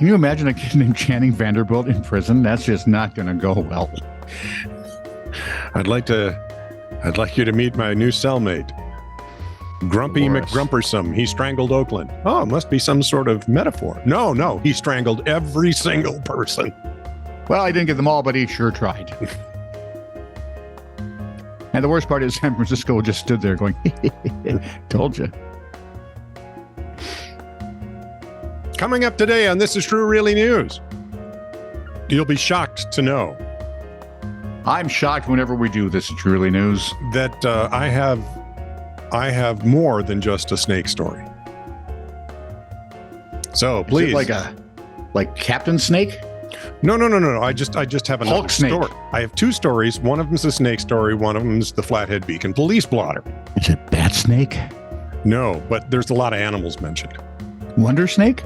Can you imagine a kid named Channing Vanderbilt in prison? That's just not going to go well. I'd like you to meet my new cellmate, Grumpy Dolores. McGrumpersome. He strangled Oakland. Oh, it must be some sort of metaphor. No, he strangled every single person. Well, I didn't get them all, but he sure tried. And the worst part is San Francisco just stood there going, told you. Coming up today on This Is True Really News, you'll be shocked to know I'm shocked whenever we do This Is True Really News. that I have more than just a snake story. So please, Is it like Captain Snake? no. I just have another Hulk snake. story. I have two stories. One of them's a snake story. One of them's the Flathead Beacon police blotter. Is it Bat Snake? No, but there's a lot of animals mentioned. Wonder Snake?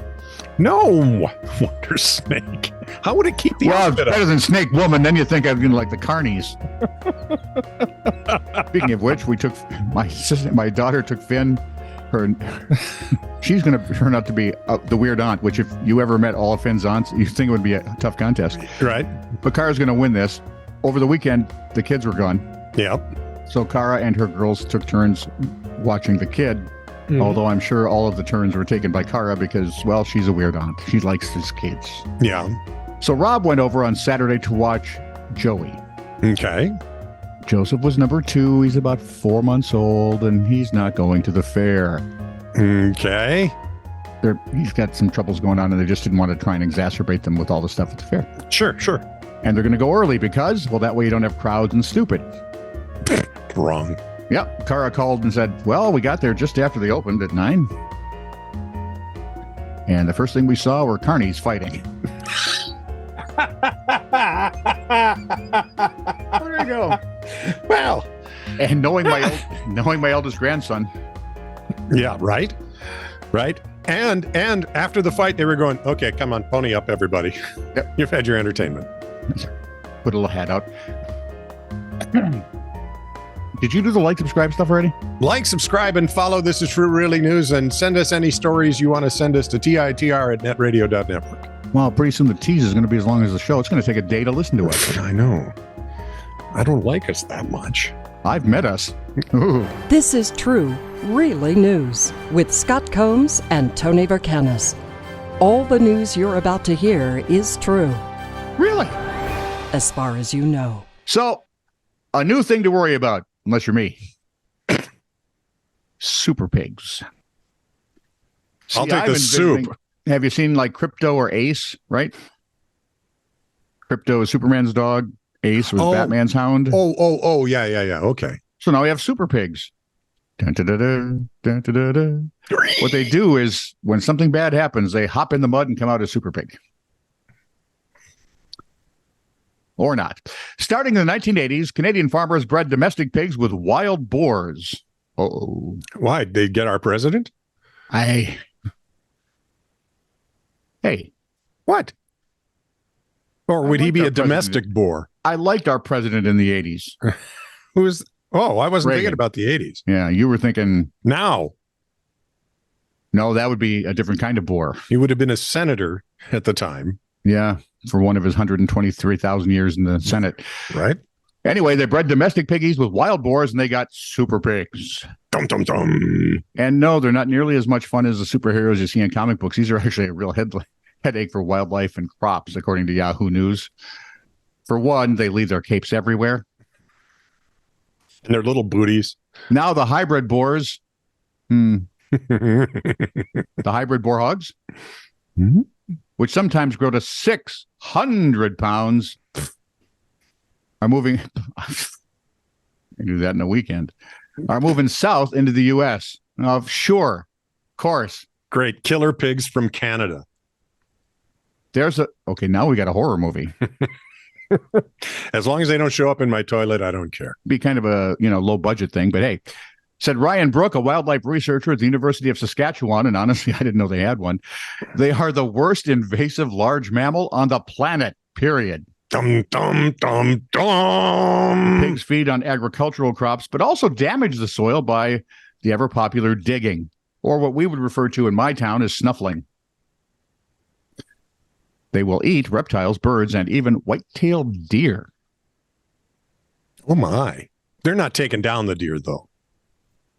No, Wonder Snake. How would it keep the Well, it's outfit better up? than Snake Woman. Then you think I'm going to like the Carnies. Speaking of which, we took my daughter took Finn. She's going to turn out to be the weird aunt. Which, if you ever met all of Finn's aunts, you think it would be a tough contest. Right? But Kara's going to win this. Over the weekend, the kids were gone, Yep. so Kara and her girls took turns watching the kid. Although I'm sure all of the turns were taken by Kara because, well, she's a weird aunt. She likes his kids. Yeah. So Rob went over on Saturday to watch Joey. Okay. Joseph was number 2. He's about 4 months old, and he's not going to the fair. Okay. He's got some troubles going on, and they just didn't want to try and exacerbate them with all the stuff at the fair. Sure. And they're going to go early because, well, that way you don't have crowds and stupid. Wrong. Yep. Kara called and said, well, we got there just after they opened at 9. And the first thing we saw were carnies fighting. There you go. Well, And knowing my eldest grandson, yeah, right. And after the fight, they were going, okay, come on, pony up, everybody. Yep. You've had your entertainment. put a little hat out. Did you do the like, subscribe stuff already? Like, subscribe, and follow This Is True Really News, and send us any stories you want to send us to TITR@netradio.network. Well, pretty soon the tease is going to be as long as the show. It's going to take a day to listen to us. I know. I don't like us that much. I've met us. Ooh. This is True, Really News with Scott Combs and Tony Vercanis. All the news you're about to hear is true, Really? as far as you know. So, a new thing to worry about, unless you're me. Super pigs. I'll take I've the been soup. visiting- Have you seen like Crypto or Ace, right? Crypto is Superman's dog. Ace was Oh. Batman's hound. Oh, yeah. Okay. So now we have super pigs. Dun, dun, dun, dun, dun, dun, dun, dun. What they do is when something bad happens, they hop in the mud and come out as super pig. Or not. Starting in the 1980s, Canadian farmers bred domestic pigs with wild boars. Uh-oh. Why? They get our president? Hey. What? Or would he liked be our a domestic boar? I liked our president in the 80s. Who's? Oh, I wasn't Reagan. thinking about the 80s. Yeah, you were thinking, Now, no, that would be a different kind of boar. he would have been a senator at the time, Yeah, for one of his 123,000 years in the Senate. right? Anyway, they bred domestic piggies with wild boars, and they got super pigs. Dum dum dum. And no, they're not nearly as much fun as the superheroes you see in comic books. These are actually a real headache for wildlife and crops, according to Yahoo News. For one, they leave their capes everywhere. And their little booties. Now the hybrid boars, the hybrid boar hogs, Mhm. which sometimes grow to 600 pounds, are moving. I do that in a weekend. Are moving south into the U.S. Sure, of course. Great killer pigs from Canada. Okay, now we got a horror movie. As long as they don't show up in my toilet, I don't care. Be kind of a low budget thing, but hey, said Ryan Brook, a wildlife researcher at the University of Saskatchewan, and honestly, I didn't know they had one. They are the worst invasive large mammal on the planet. Period. Dum dum dum dum. Pigs feed on agricultural crops, but also damage the soil by the ever popular digging, or what we would refer to in my town as snuffling. They will eat reptiles, birds, and even white-tailed deer. Oh, my. They're not taking down the deer, though.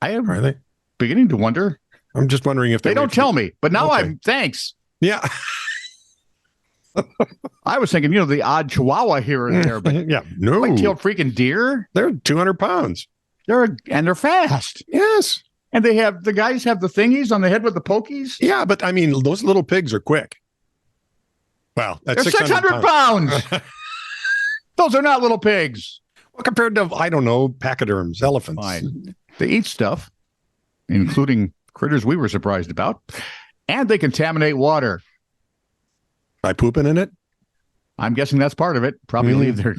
I am Are they? beginning to wonder. I'm just wondering if They don't tell me, but now Okay. thanks. Yeah. I was thinking, the odd chihuahua here and there, but Yeah. No. white-tailed freaking deer, They're 200 pounds. they're fast. Yes. And the guys have the thingies on the head with the pokies. Yeah, but I mean, those little pigs are quick. Well, that's They're 600 pounds. Those are not little pigs. Well, compared to, I don't know, pachyderms, elephants. Fine. They eat stuff, including critters we were surprised about, and they contaminate water. By pooping in it? I'm guessing that's part of it. Probably Mhm. leave their,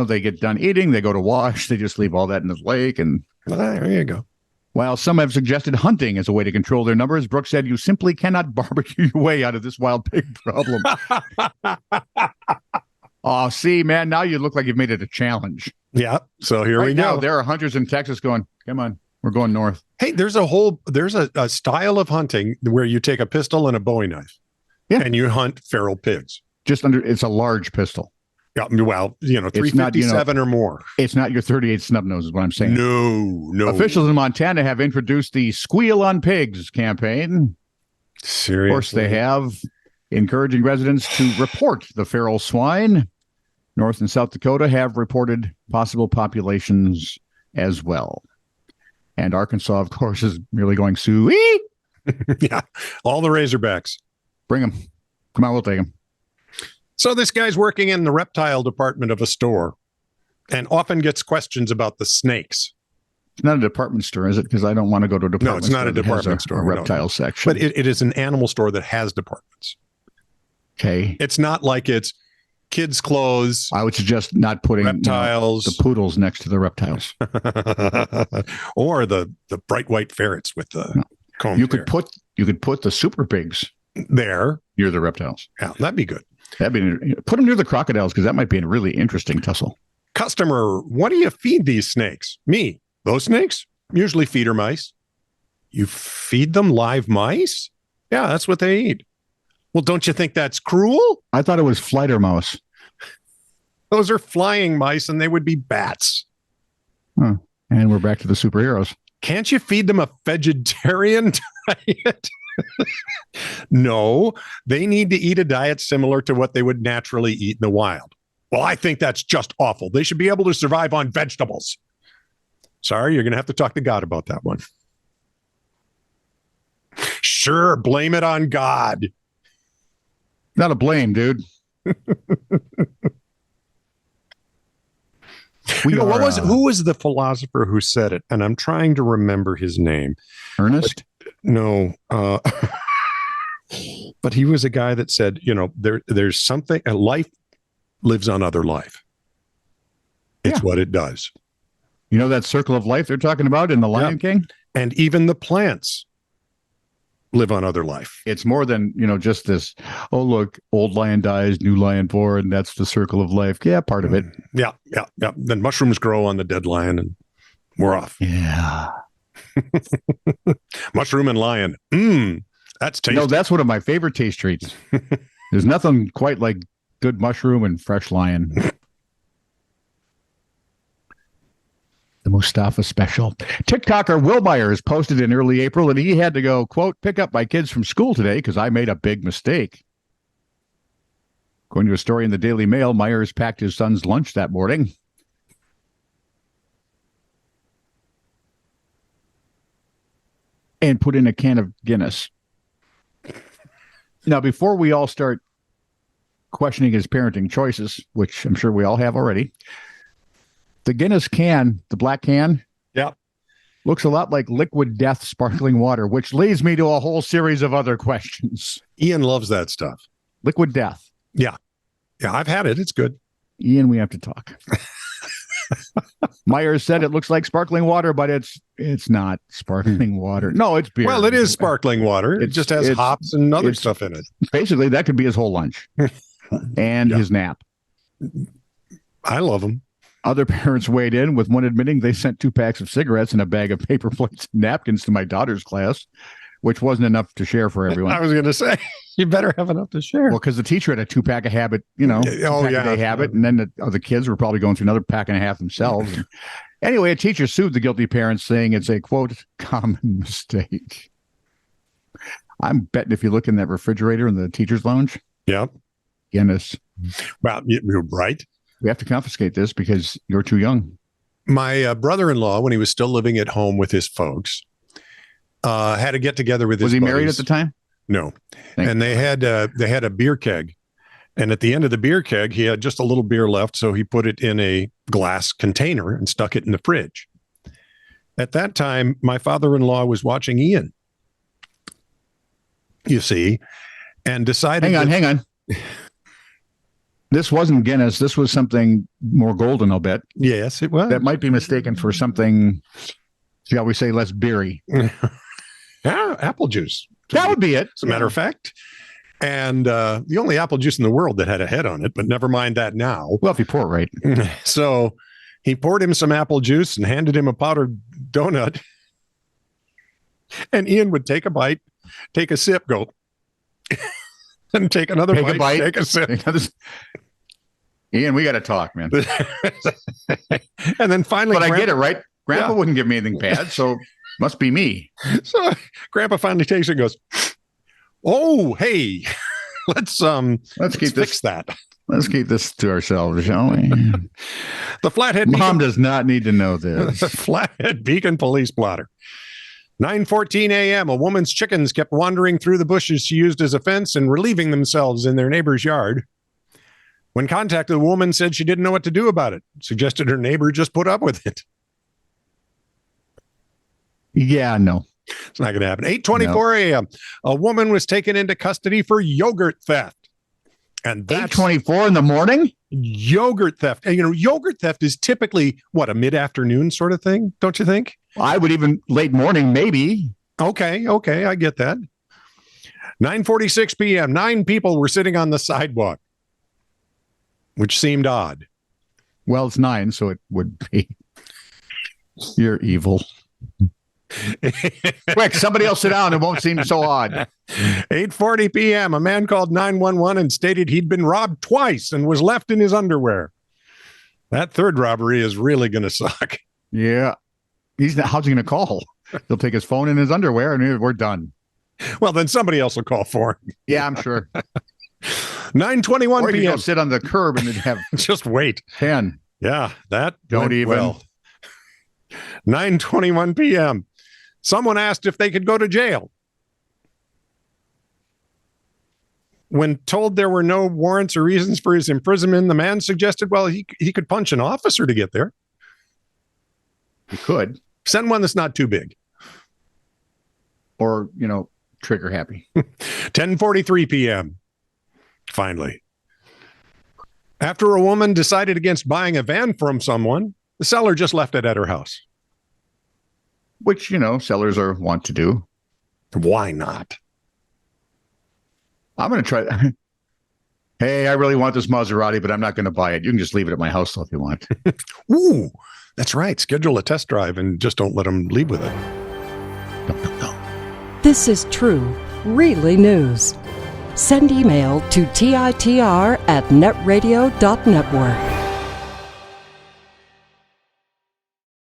they get done eating, they go to wash, they just leave all that in the lake. And There you go. while some have suggested hunting as a way to control their numbers, Brooks said you simply cannot barbecue your way out of this wild pig problem. Oh, see, man, now you look like you've made it a challenge. Yeah. So here we Right now, go. there are hunters in Texas going, come on, we're going north. Hey, there's a style of hunting where you take a pistol and a Bowie knife. Yeah. And you hunt feral pigs. It's a large pistol. Yeah. Well, 357 or more. It's not your 38 snub nose is what I'm saying. No. Officials in Montana have introduced the Squeal on Pigs campaign. Seriously. Of course, they have, encouraging residents to report the feral swine. North and South Dakota have reported possible populations as well. And Arkansas, of course, is merely going, sweet. Yeah. All the Razorbacks. Bring them. Come on, we'll take them. So this guy's working in the reptile department of a store and often gets questions about the snakes. It's not a department store, is it? Because I don't want to go to a department No, it's not a that has department store. A No. reptile section. But it is an animal store that has departments. Okay. It's not like it's kids' clothes, I would suggest not putting reptiles, the poodles next to the reptiles. or the bright white ferrets with the comb. You could put the super pigs there near the reptiles. Yeah, that'd be good. Put them near the crocodiles because that might be a really interesting tussle. Customer, what do you feed these snakes? Me. Those snakes? Usually feeder mice. You feed them live mice? Yeah, that's what they eat. Well, don't you think that's cruel? I thought it was flighter mouse. Those are flying mice and they would be bats. Huh. And we're back to the superheroes. Can't you feed them a vegetarian diet? No, they need to eat a diet similar to what they would naturally eat in the wild. Well, I think that's just awful. They should be able to survive on vegetables. Sorry, you're going to have to talk to God about that one. Sure, blame it on God. Not a blame, dude. Who was the philosopher who said it? And I'm trying to remember his name. Ernest? No. But he was a guy that said, there's something, a life lives on other life. It's what it does. You know that circle of life they're talking about in The Lion King? And even the plants live on other life. It's more than, just this, oh, look, old lion dies, new lion born, that's the circle of life. Yeah, part of it. Yeah. Then mushrooms grow on the dead lion and we're off. Yeah. Mushroom and lion. That's tasty. No, that's one of my favorite taste treats. There's nothing quite like good mushroom and fresh lion. The Mustafa special. TikToker Will Myers posted in early April that he had to go, quote, pick up my kids from school today because I made a big mistake. According to a story in the Daily Mail, Myers packed his son's lunch that morning. And put in a can of Guinness. Now, before we all start questioning his parenting choices, which I'm sure we all have already, the Guinness can, the black can, looks a lot like Liquid Death sparkling water, which leads me to a whole series of other questions. Ian loves that stuff. Liquid Death. Yeah, I've had it. It's good. Ian, we have to talk. Myers said it looks like sparkling water, but it's not sparkling water. No, it's beer. Well, it is sparkling water. It just has hops and other stuff in it. Basically, that could be his whole lunch and his nap. I love them. Other parents weighed in, with one admitting they sent 2 packs of cigarettes and a bag of paper plates and napkins to my daughter's class, which wasn't enough to share for everyone. I was going to say, you better have enough to share. Well, because the teacher had a 2-pack of habit, two-pack-a-day habit, and then the other kids were probably going through another pack and a half themselves. Anyway, a teacher sued the guilty parents, saying it's a, quote, common mistake. I'm betting if you look in that refrigerator in the teacher's lounge, Yeah. Guinness. Well, you're right. We have to confiscate this because you're too young. My brother-in-law, when he was still living at home with his folks, had to get together with his Was he married buddies. at the time? No. Thank And they had a beer keg. And at the end of the beer keg, he had just a little beer left. So he put it in a glass container and stuck it in the fridge. At that time, my father-in-law was watching Ian, you see, and decided. Hang on. This wasn't Guinness. This was something more golden, I'll bet. Yes, it was. That might be mistaken for something, shall we say, less beery. Yeah, apple juice. That would be it. As a matter of fact. And the only apple juice in the world that had a head on it, but never mind that now. Well, if you pour it right. So he poured him some apple juice and handed him a powdered donut. And Ian would take a bite, take a sip, go, and take another bite, take a sip. Ian, we got to talk, man. And then finally, But I get it, right? Grandpa wouldn't give me anything bad, so must be me. So Grandpa finally takes it and goes, "Oh, hey, let's fix that. Let's keep this to ourselves, shall we?" The Flathead Mom does not need to know this. Flathead Beacon Police Blotter. 9:14 a.m. A woman's chickens kept wandering through the bushes she used as a fence and relieving themselves in their neighbor's yard. When contacted, the woman said she didn't know what to do about it. Suggested her neighbor just put up with it. Yeah, no. It's not going to happen. 8:24 a.m. A woman was taken into custody for yogurt theft. And that's 8:24 in the morning? Yogurt theft. And, yogurt theft is typically, what, a mid-afternoon sort of thing, don't you think? I would even late morning, maybe. Okay, I get that. 9:46 p.m. 9 people were sitting on the sidewalk, which seemed odd. Well, it's 9, so it would be. You're evil. Quick, somebody else sit down. It won't seem so odd. 8:40 p.m. A man called 911 and stated he'd been robbed twice and was left in his underwear. That third robbery is really going to suck. Yeah. How's he going to call? He'll take his phone and his underwear and we're done. Well, then somebody else will call for him. Yeah, I'm sure. 9:21 Or you p.m. go sit on the curb and then have Just wait. 10. Yeah, that Don't went even. well. 9:21 p.m. Someone asked if they could go to jail. When told there were no warrants or reasons for his imprisonment, the man suggested, well, he could punch an officer to get there. You could. Send one that's not too big. Or, trigger happy. 10:43 p.m. Finally. After a woman decided against buying a van from someone, the seller just left it at her house. Which, sellers want to do. Why not? I'm going to try. Hey, I really want this Maserati, but I'm not going to buy it. You can just leave it at my house if you want. Ooh, that's right. Schedule a test drive and just don't let them leave with it. No. This is true, really news. Send email to TITR@netradio.network.